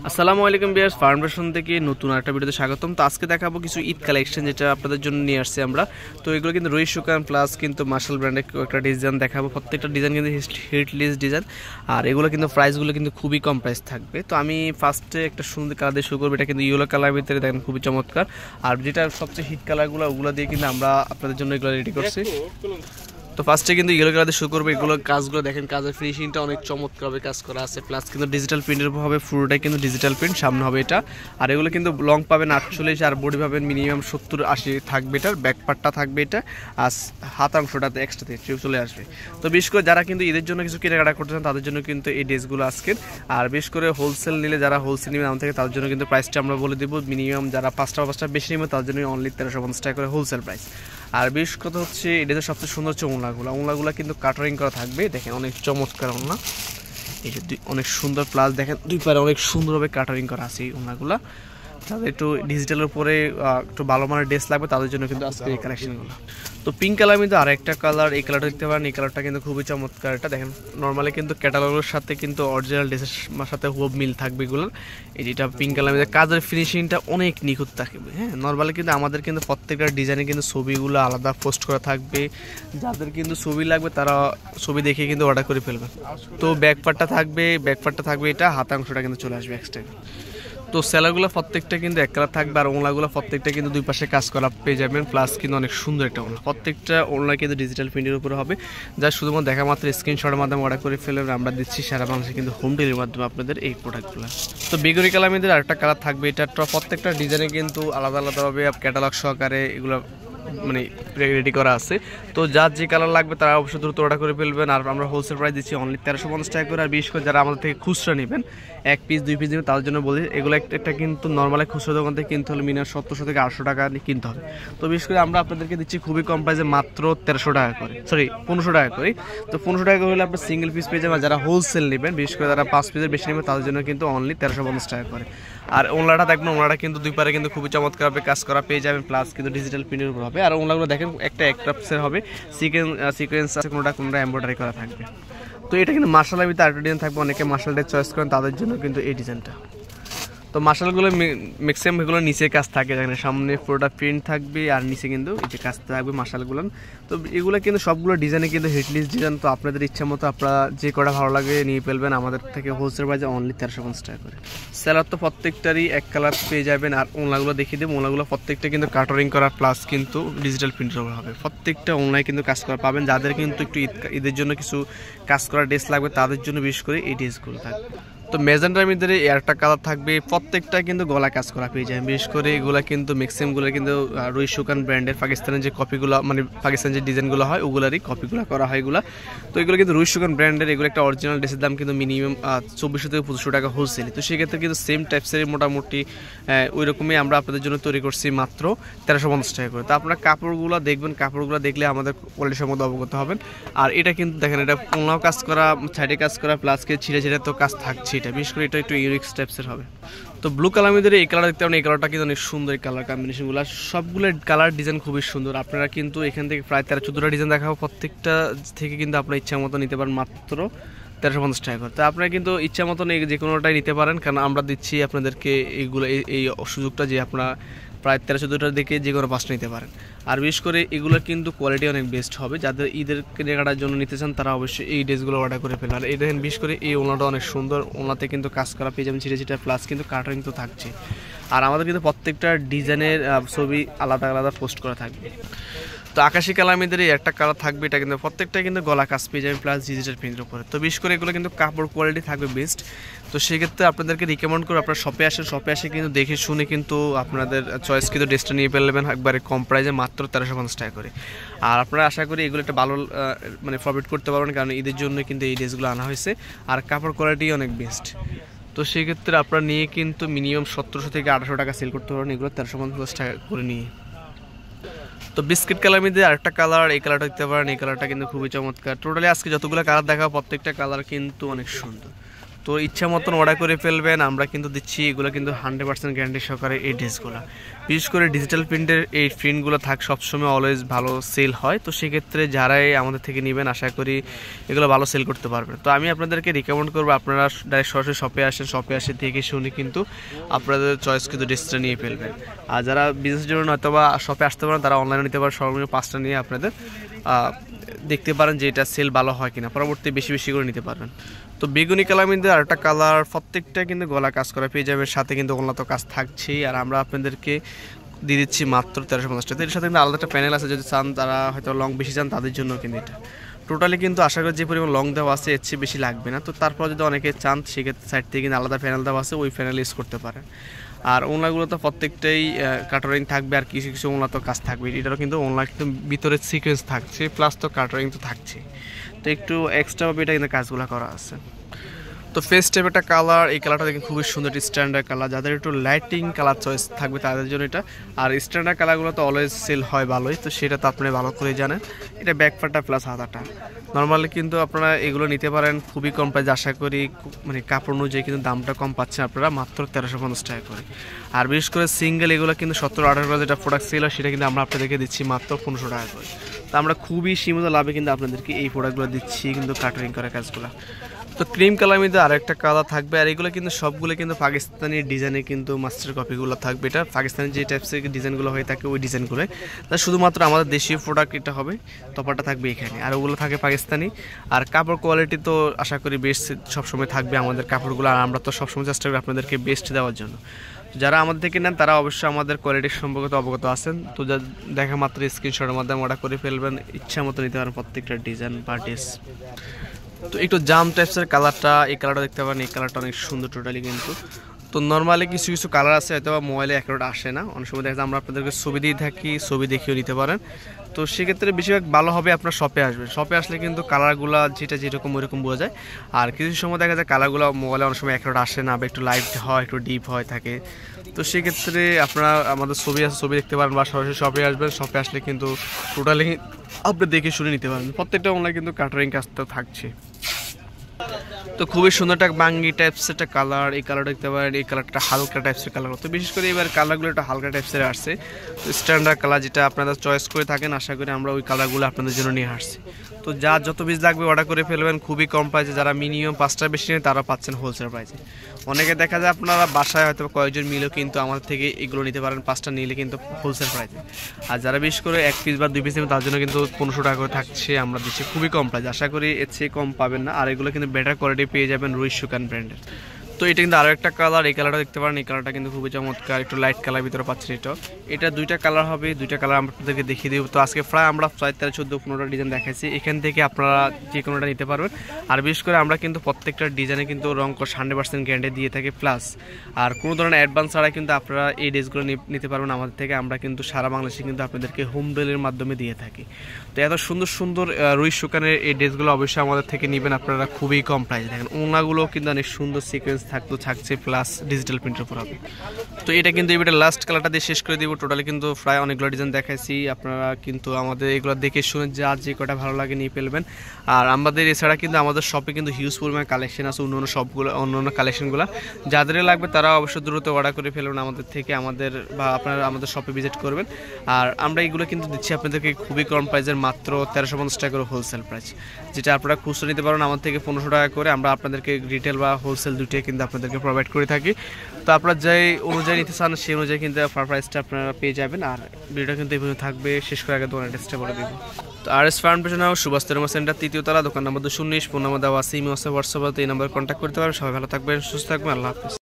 আসসালামু আলাইকুম viewers, foundation থেকে নতুন একটা ভিডিওতে স্বাগতম। তো আজকে দেখাবো কিছু ঈদ কালেকশন যেটা আপনাদের জন্য নিয়ে আসছি আমরা। তো এগুলো কিন্তু রুই শুকান প্লাস কিন্তু মার্শাল ব্র্যান্ডের একটা ডিজাইন দেখাবো। প্রত্যেকটা ডিজাইন কিন্তু হিটলিস ডিজাইন, আর এগুলো কিন্তু প্রাইসগুলো কিন্তু খুবই কম প্রাইস থাকবে। তো আমি ফার্স্টে একটা সুন্দর কালার দিয়ে শুরু করবো। এটা কিন্তু ইয়েলো কালার ভিতরে দেখেন খুবই চমৎকার, আর যেটা সবচেয়ে হিট কালারগুলো ওগুলো দিয়ে কিন্তু আমরা আপনাদের জন্য এগুলো রেডি করছি। তো ফার্স্টে কিন্তু ইয়েলো কালার দিয়ে শুরু করবো। এগুলো কাজগুলো দেখেন, কাজের ফিনিশিংটা অনেক চমৎকারভাবে কাজ করা আছে, প্লাস কিন্তু ডিজিটাল প্রিন্টের হবে, পুরোটাই কিন্তু ডিজিটাল প্রিন্ট সামনে হবে এটা। আর এগুলো কিন্তু লং পাবেন 48, আর বডি পাবেন মিনিমাম 70-80 থাকবে। এটার ব্যাক পার্টটা থাকবে এটা, আর হাত অংশটাতে এক্সট্রা চলে আসবে। তো বিশেষ করে যারা কিন্তু ঈদের জন্য কিছু কেনাকাটা করতে চান তাদের জন্য কিন্তু এই ড্রেসগুলো আজকের। আর বিশেষ করে হোলসেল নিলে, যারা হোলসেল নেবেন আমাদের থেকে, তাদের জন্য কিন্তু প্রাইসটা আমরা বলে দেবো। মিনিমাম যারা 5টা বেশি নেবেন তাদের জন্য অনলি 1350 টাকা করে হোলসেল প্রাইস। আর বিশেষ কথা হচ্ছে এটা সবচেয়ে সুন্দর হচ্ছে ওনাগুলো কিন্তু কাটারিং করা থাকবে। দেখেন অনেক চমৎকার ওনা, এই যে অনেক সুন্দর, প্লাস দেখেন দুই পারে অনেক সুন্দরভাবে কাটারিং করা আছে এই ওনাগুলো। তাদের একটু ডিজিটালের উপরে একটু ভালো মানের ড্রেস লাগবে তাদের জন্য কিন্তু আজকে এই কালেকশনগুলো। তো পিঙ্ক কালার কিন্তু আর একটা কালার, এই কালারটা দেখতে পারেন। এই কালারটা কিন্তু খুবই চমৎকার। এটা দেখেন নর্মালি কিন্তু ক্যাটালগের সাথে কিন্তু অরিজিনাল ড্রেসের সাথে খুব মিল থাকবে এগুলোর। এই যেটা পিঙ্ক কালার, কাজের ফিনিশিংটা অনেক নিখুঁত থাকবে। হ্যাঁ, নর্মালি কিন্তু আমাদের কিন্তু প্রত্যেকটা ডিজাইনে কিন্তু ছবিগুলো আলাদা পোস্ট করা থাকবে। যাদের কিন্তু ছবি লাগবে তারা ছবি দেখে কিন্তু অর্ডার করে ফেলবেন। তো ব্যাকপার্টটা থাকবে এটা, হাতাংশটা কিন্তু চলে আসবে এক্সট্রা। তো সেলারগুলো প্রত্যেকটা কিন্তু এক কালার থাকবে, আর ওনাগুলো প্রত্যেকটা কিন্তু দুই পাশে কাজ করা পেয়ে যাবেন, প্লাস কিন্তু অনেক সুন্দর একটা ওনা। প্রত্যেকটা ওনা কিন্তু ডিজিটাল প্রিন্টের উপরে হবে, যা শুধুমাত্র দেখা মাত্র স্ক্রিনশটের মাধ্যমে অর্ডার করে ফেলবেন। আমরা দিচ্ছি সারা বাংলাদেশে কিন্তু হোম ডেলিভারির মাধ্যমে আপনাদের এই প্রোডাক্টগুলো। তো বেগুনি কালার আরেকটা কালার থাকবে। এটা প্রত্যেকটা ডিজাইনে কিন্তু আলাদা আলাদাভাবে ক্যাটালগ সহকারে এগুলো মানে রেডি করা আছে। তো যার যে কালার লাগবে তারা অবশ্যই দ্রুত অর্ডার করে ফেলবেন। আর আমরা হোলসেল প্রাইস দিচ্ছি অনলি 1350 টাকা করে। আর বিশেষ করে যারা আমাদের থেকে খুচরা নেবেন, 1 পিস 2 পিস নেবেন, তাদের জন্য বলি এগুলো একটা কিন্তু নর্মালি খুচরা দোকান থেকে কিনতে হলে মিনিমাম 700 থেকে 800 টাকা কিনতে হবে। তো বিশেষ করে আমরা আপনাদেরকে দিচ্ছি খুবই কম প্রাইসে, মাত্র 1300 টাকা করে, 1500 টাকা করে। তো 1500 টাকা হলে আপনার সিঙ্গেল পিস পেয়ে যাবেন। যারা হোলসেল নেবেন, বিশেষ করে যারা 5 পিসের বেশি নেবেন, তাদের জন্য কিন্তু অনলি 1350 টাকা করে। আর ওনাটা দেখবেন, ওনাটা কিন্তু দুই পারে কিন্তু খুবই চমৎকারভাবে কাজ করা পেয়ে যাবেন, প্লাস কিন্তু ডিজিটাল প্রিন্টের উপর হবে। আর ওনাগুলো দেখেন একটা একটাপসের হবে, সিকোয়েন্স আছে, কোনোটা এমব্রয়ডারি করা থাকবে। তো এটা কিন্তু মার্শালের ভিতরে আরেকটা ডিজাইন থাকবে, অনেকে মার্শালটা চয়েস করেন, তাদের জন্য কিন্তু এই ডিজাইনটা। তো মার্শালগুলো ম্যাক্সিমাম এগুলো নিচে কাজ থাকে, যেখানে সামনে পুরোটা প্রিন্ট থাকবে আর নিচে কিন্তু এই যে কাজ থাকবে মার্শালগুলো। তো এগুলো কিন্তু সবগুলো ডিজাইনে কিন্তু হিটলিস্ট ডিজাইন। তো আপনাদের ইচ্ছা মতো আপনারা যে কটা ভালো লাগে নিয়ে ফেলবেন। আমাদের থেকে হোলসেল প্রাইসে অনলি 1350 টাকা করে। সেলার তো প্রত্যেকটারই এক কালার পেয়ে যাবেন। আর ওনাগুলো দেখিয়ে দেবো, ওনাগুলো প্রত্যেকটা কিন্তু কাটারিং করা প্লাস কিন্তু ডিজিটাল প্রিন্টের হবে। প্রত্যেকটা অনলাইন কিন্তু কাজ করা পাবেন। যাদের কিন্তু একটু ঈদের জন্য কিছু কাজ করা ড্রেস লাগবে তাদের জন্য বিশেষ করে এই ড্রেসগুলো থাকবে। তো মেজেন্টার ভিতরে একটা কালার থাকবে, প্রত্যেকটা কিন্তু গলা কাজ করা পেয়ে যায়। বিশেষ করে এগুলো কিন্তু ম্যাক্সিমামগুলো কিন্তু রুই শুকান ব্র্যান্ডের পাকিস্তানের যে কপিগুলো, মানে পাকিস্তানের যে ডিজাইনগুলো হয় ওগুলারই কপিগুলো করা হয় এগুলো। তো এগুলো কিন্তু রুই শুকান ব্র্যান্ডের। এগুলো একটা অরিজিনাল ড্রেসের দাম কিন্তু মিনিমাম 2400 থেকে 2500 টাকা হোলসেল। তো সেক্ষেত্রে কিন্তু সেম টাইপসের মোটামুটি ওই রকমই আমরা আপনাদের জন্য তৈরি করছি মাত্র 1350 টাকা করে। তো আপনারা কাপড়গুলো দেখবেন, কাপড়গুলো দেখলে আমাদের কোয়ালিটি সম্বন্ধে অবগত হবেন। আর এটা কিন্তু দেখেন, এটা কোনাও কাজ করা, সাইডে কাজ করা, প্লাস ছিঁড়ে তো কাজ থাকছে। এটা বিশেষ করে এটা একটু ইউনিক স্টেপসের হবে। তো ব্লু কালার মধ্যে এই কালার দেখতে পাবেন, এই কালারটা কিন্তু অনেক সুন্দর। এই কালার কম্বিনেশনগুলো সবগুলো কালার ডিজাইন খুবই সুন্দর। আপনারা কিন্তু এখান থেকে প্রায় 13-14টা ডিজাইন দেখাবো, প্রত্যেকটা থেকে কিন্তু আপনার ইচ্ছা মতো নিতে পারেন মাত্র 1350 টাকা করে। তো আপনারা কিন্তু ইচ্ছা মতন যে কোনোটাই নিতে পারেন, কারণ আমরা দিচ্ছি আপনাদেরকে এইগুলো এই সুযোগটা যে আপনারা প্রায় 13-14টার দিকে যে কোনো 5টা নিতে পারেন। আর বিশেষ করে এগুলোর কিন্তু কোয়ালিটি অনেক বেস্ট হবে। যাদের ঈদের কেনাকাটার জন্য নিতে চান তারা অবশ্যই এই ড্রেসগুলো অর্ডার করে ফেলেন। আর এই দেখেন, বিশেষ করে এই ওনাটা অনেক সুন্দর, ওনাতে কিন্তু কাজ করা পেয়ে যাবেন ছিটে প্লাস কিন্তু কাটারিং তো থাকছে। আর আমাদের কিন্তু প্রত্যেকটা ডিজাইনের ছবি আলাদা আলাদা পোস্ট করা থাকবে। তো আকাশি কালার মধ্যে একটা কালার থাকবে, এটা কিন্তু প্রত্যেকটা কিন্তু গলা কাজ পেয়ে যাবেন প্লাস ডিজিটাল প্রিন্টের উপরে। তো বিশেষ করে এগুলো কিন্তু কাপড় কোয়ালিটি থাকবে বেস্ট। তো সেক্ষেত্রে আপনাদেরকে রিকমেন্ড করে আপনারা শপে আসে কিন্তু দেখে শুনে কিন্তু আপনাদের চয়েস কিন্তু ড্রেসটা নিয়ে ফেলবেন একবারে কম প্রাইসে, মাত্র 1350 টাকা করে। আর আপনারা আশা করি এগুলো একটা ভালো মানে প্রফিট করতে পারবেন, কারণ ঈদের জন্য কিন্তু এই ড্রেসগুলো আনা হয়েছে। আর কাপড় কোয়ালিটি অনেক বেস্ট। তো সেই ক্ষেত্রে আপনারা নিয়ে কিন্তু মিনিমাম 1700 থেকে 1800 টাকা সেল করতে পারেন এগুলো 1350 টাকা করে নিয়ে। তো বিস্কিট কালার মধ্যে আরেকটা কালার, এই কালারটা দেখতে পারেন। এই কালারটা কিন্তু খুবই চমৎকার। টোটালি আজকে যতগুলো কালার দেখাবো প্রত্যেকটা কালার কিন্তু অনেক সুন্দর। তো ইচ্ছা মতন অর্ডার করে ফেলবেন, আমরা কিন্তু দিচ্ছি এগুলো কিন্তু 100% গ্যারান্টি সহকারে এই ড্রেসগুলো। বিশেষ করে ডিজিটাল প্রিন্টের এই প্রিন্টগুলো সবসময় অলওয়েজ ভালো সেল হয়। তো সেক্ষেত্রে যারাই আমাদের থেকে নেবেন আশা করি এগুলো ভালো সেল করতে পারবেন। তো আমি আপনাদেরকে রিকমেন্ড করবো আপনারা ডাইরেক্ট সরাসরি শপে আসেন, শপে আসে দেখে শুনে কিন্তু আপনাদের চয়েস কিন্তু ড্রেসটা নিয়ে ফেলবেন। আর যারা বিজনেসের জন্য হয়তো বা শপে আসতে পারেন তারা অনলাইনে নিতে পারেন, সর্বনিম্ন 5টা নিয়ে আপনাদের দেখতে পারেন যে এটা সেল ভালো হয় কিনা, পরবর্তী বেশি বেশি করে নিতে পারবেন। তো বেগুনি কালার মধ্যে আরেকটা কালার, প্রত্যেকটা কিন্তু গলা কাজ করা পেয়ে যাবে, সাথে কিন্তু ওগুলো তো কাজ থাকছেই। আর আমরা আপনাদেরকে দিয়ে দিচ্ছি মাত্র 1350 টাকা। এর সাথে কিন্তু আলাদা একটা প্যানেল আছে, যদি চান তারা হয়তো লং বেশি চান তাদের জন্য কিন্তু এটা টোটালি কিন্তু আশা করি যে পরিমাণ লং দেওয়া আছে এর চেয়ে বেশি লাগবে না। তো তারপর যদি অনেকে চান সেক্ষেত্রে সাইড থেকে কিন্তু আলাদা প্যানেল দেওয়া আছে, ওই প্যানেল ইউজ করতে পারেন। আর ওনাগুলো তো প্রত্যেকটাই কাটারিং থাকবে, আর কিছু কিছু ওনা তো কাজ থাকবে। এটারও কিন্তু ওনা কিন্তু ভিতরে সিকোয়েন্স থাকছে, প্লাস তো কাটারিং তো থাকছে, তো একটু এক্সট্রাভাবে এটা কিন্তু কাজগুলো করা আছে। তো ফেস টাইপ একটা কালার, এই কালারটা দেখেন খুবই সুন্দর, স্ট্যান্ডার্ড কালার। যাদের একটু লাইটিং কালার চয়েস থাকবে তাদের জন্য এটা। আর স্ট্যান্ডার্ড কালারগুলো তো অলওয়েজ সেল হয় ভালোই, তো সেটা তো আপনি ভালো করে জানেন। এটা ব্যাকপার্টটা প্লাস হাতাটা নর্মালি কিন্তু আপনারা এগুলো নিতে পারেন খুবই কম প্রাইস। আশা করি মানে কাপড় অনুযায়ী কিন্তু দামটা কম পাচ্ছেন আপনারা, মাত্র 1350 টাকা করে। আর বিশেষ করে সিঙ্গেল এগুলো কিন্তু 70-18 করে যেটা প্রোডাক্ট সেল হয় সেটা কিন্তু আমরা আপনাদেরকে দিচ্ছি মাত্র 1500 টাকা করে। তো আমরা খুবই সীমিত লাভে কিন্তু আপনাদেরকে এই প্রোডাক্টগুলো দিচ্ছি কিন্তু কাটারিং করা কাজগুলো। তো ক্রিম কালার মধ্যে আরেকটা কালার থাকবে, আর এগুলো কিন্তু সবগুলো কিন্তু পাকিস্তানি ডিজাইনে কিন্তু মাস্টার কপিগুলো থাকবে। এটা পাকিস্তানি যে টাইপসের ডিজাইনগুলো হয়ে থাকে ওই ডিজাইনগুলো, তা শুধুমাত্র আমাদের দেশীয় প্রোডাক্ট এটা হবে, তফাৎটা থাকবে এখানে। আর ওগুলো থাকে পাকিস্তানি। আর কাপড় কোয়ালিটি তো আশা করি বেস্ট সবসময় থাকবে আমাদের কাপড়গুলো, আর আমরা তো সবসময় চেষ্টা করি আপনাদেরকে বেস্ট দেওয়ার জন্য। যারা আমাদের থেকে নেন তারা অবশ্যই আমাদের কোয়ালিটির সম্পর্কে তো অবগত আছেন। তো যা দেখা মাত্র স্ক্রিনশটের মাধ্যমে অর্ডার করে ফেলবেন, ইচ্ছা মতো নিতে পারেন প্রত্যেকটা ডিজাইন বা ড্রেস। তো একটু জাম টাইপসের কালারটা, এই কালারটা দেখতে পারেন, এই কালারটা অনেক সুন্দর টোটালি কিন্তু। তো নর্মালি কিছু কিছু কালার আছে হয়তো মোবাইলে অ্যাকুরেট আসে না, অনেক সময় দেখা যায় আমরা আপনাদেরকে ছবি দিয়ে থাকি, ছবি দেখিয়েও নিতে পারেন। তো সেক্ষেত্রে বেশিরভাগ ভালো হবে আপনার শপে আসবেন, শপে আসলে কিন্তু কালারগুলো যেটা যেরকম ওইরকম বোঝা যায়। আর কিছু সময় দেখা যায় কালারগুলো মোবাইলে অনেক সময় অ্যাকুরেট আসে না, বা একটু লাইট হয়, একটু ডিপ হয় থাকে। তো সেক্ষেত্রে আপনারা আমাদের ছবি আছে, ছবি দেখতে পারেন, বা সরাসরি শপে আসবেন, শপে আসলে কিন্তু টোটালি আপনি দেখে শুনে নিতে পারেন। প্রত্যেকটা অনলাইন কিন্তু কাটারিং কাজটা থাকছে। তো খুবই সুন্দর একটা বাঙ্গি টাইপসের একটা কালার, এই কালারটা দেখতে পারেন, এই কালারটা হালকা টাইপসের কালার। তো বিশেষ করে এবার কালারগুলো একটা হালকা টাইপসের আসছে, তো স্ট্যান্ডার্ড কালার যেটা আপনারা চয়েস করে থাকেন, আশা করি আমরা ওই কালারগুলো আপনাদের জন্য নিয়ে আসছি। তো যা যত পিস লাগবে অর্ডার করে ফেলবেন খুবই কম প্রাইসে। যারা মিনিমাম 5টা বেশি নেয় তারা পাচ্ছেন হোলসেল প্রাইসে। অনেকে দেখা যায় আপনারা বাসায় হয়তো কয়েকজন মিলেও কিন্তু আমাদের থেকে এগুলো নিতে পারেন, 5টা নিলে কিন্তু হোলসেল প্রাইসে। আর যারা বিশেষ করে 1 পিস বা 2 পিস নেবেন তার জন্য কিন্তু 1500 টাকা করে থাকছে, আমরা দিচ্ছি খুবই কম প্রাইস। আশা করি এর চেয়ে কম পাবেন না। আর এগুলো কিন্তু বেটার কোয়ালিটি পেয়ে যাবেন রুই শুকান ব্র্যান্ডের। তো এটা কিন্তু আরও একটা কালার, এই কালারটা দেখতে পারেন, এই কালারটা কিন্তু খুবই চমৎকার, একটু লাইট কালার ভিতরে পাচ্ছেন। এটা 2টা কালার হবে, 2টা কালার আপনাদেরকে দেখিয়ে দেবো। তো আজকে প্রায় আমরা 13, 14, 15টা ডিজাইন দেখাইছি, এখান থেকে আপনারা যে কোনোটা নিতে পারবেন। আর বিশেষ করে আমরা কিন্তু প্রত্যেকটা ডিজাইনে কিন্তু রং কস 100% গ্যারান্টি দিয়ে থাকি প্লাস। আর কোনো ধরনের অ্যাডভান্স ছাড়া কিন্তু আপনারা এই ড্রেসগুলো নিতে পারবেন আমাদের থেকে। আমরা কিন্তু সারা বাংলাদেশে কিন্তু আপনাদেরকে হোম ডেলিভারির মাধ্যমে দিয়ে থাকি। তো এত সুন্দর সুন্দর রুই শুকানের এই ড্রেসগুলো অবশ্যই আমাদের থেকে নেবেন আপনারা খুবই কম প্রাইসে। দেখেন ওনাগুলো কিন্তু অনেক সুন্দর সিকোয়েন্স থাকছে, প্লাস ডিজিটাল প্রিন্টের উপর হবে। তো এটা কিন্তু এবারে লাস্ট কালারটা দিয়ে শেষ করে দিব। টোটালি কিন্তু প্রায় অনেকগুলো ডিজাইন দেখাইছি, আপনারা কিন্তু আমাদের এগুলো দেখে শুনে যে কটা ভালো লাগে নিয়ে ফেলবেন। আর আমাদের এছাড়া কিন্তু আমাদের শপে কিন্তু হিউজ পরিমাণে কালেকশন আছে, অন্য কালেকশনগুলো যাদের লাগবে তারা অবশ্যই দ্রুত অর্ডার করে ফেলবেন আমাদের থেকে, বা আপনারা আমাদের শপে ভিজিট করবেন। আর আমরা এগুলো কিন্তু দিচ্ছি আপনাদেরকে খুবই কম প্রাইসের, মাত্র 1350 টাকা করে হোলসেল প্রাইস, যেটা আপনারা খুচরো নিতে পারেন আমাদের থেকে 1500 টাকা করে। আমরা আপনাদেরকে রিটেল বা হোলসেল দুটোই কিন্তু আপনাদেরকে প্রোভাইড করে থাকি। তো আপনারা যে অনুযায়ী নিতে চান সেই অনুযায়ী কিন্তু প্রাইসটা আপনারা পেয়ে যাবেন। আর ভিডিওটা কিন্তু এই পর্যন্ত থাকবে, শেষ করে আগে দোকান অ্যাড্রেসটা বলে দেবো। তো RS ফাউন্ডেশন হাউস সুভাষ তেরমা সেন্টার 3য় তলা, দোকান নম্বর 219, ফোন নাম্বার দেওয়া আছে, ইমেল আছে, হোয়াটসঅ্যাপ আছে, এই নাম্বারে কন্ট্যাক্ট করতে পারবেন। সবাই ভালো থাকবেন, সুস্থ থাকবেন, আল্লাহ হাফেজ।